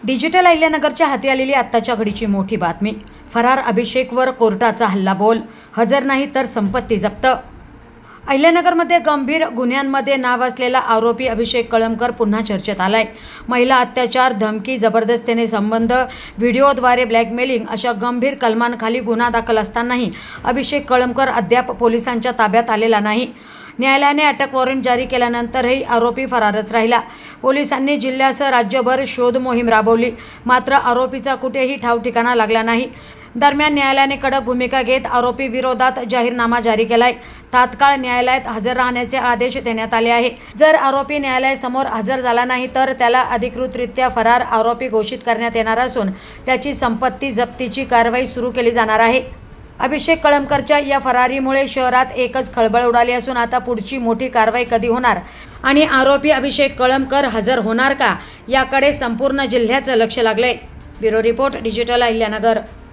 Digital अहिल्यानगरच्या हाती आलेली आत्ताच्या घडीची मोठी बातमी. फरार अभिषेकवर कोर्टाचा हल्लाबोल. हजर नाही तर संपत्ती जप्त. अहिल्यानगरमध्ये गंभीर गुन्ह्यांमध्ये नाव असलेला आरोपी अभिषेक कळमकर पुन्हा चर्चेत आलाय. महिला अत्याचार, धमकी, जबरदस्तीने संबंध, व्हिडिओद्वारे ब्लॅकमेलिंग अशा गंभीर कलमांखाली गुन्हा दाखल असतानाही अभिषेक कळमकर अद्याप पोलिसांच्या ताब्यात आलेला नाही. न्यायालयाने अटक वॉरंट जारी केल्यानंतरही आरोपी फरारच राहिला. पोलिसांनी जिल्ह्यासह राज्यभर शोध मोहीम राबवली, मात्र आरोपीचा कुठेही ठावठिकाणा लागला नाही. दरम्यान न्यायालयाने कडक भूमिका घेत आरोपी विरोधात जाहीरनामा जारी केलाय. तात्काळ न्यायालयात हजर राहण्याचे आदेश देण्यात आले आहे. जर आरोपी न्यायालयासमोर हजर झाला नाही तर त्याला अधिकृतरित्या फरार आरोपी घोषित करण्यात येणार असून त्याची संपत्ती जप्तीची कारवाई सुरू केली जाणार आहे. अभिषेक कळमकरच्या या फरारीमुळे शहरात एकच खळबळ उडाली असून आता पुढची मोठी कारवाई कधी होणार आणि आरोपी अभिषेक कळमकर हजर होणार का, याकडे संपूर्ण जिल्ह्याचं लक्ष लागलंय. Bureau report, digital Ahilyanagar.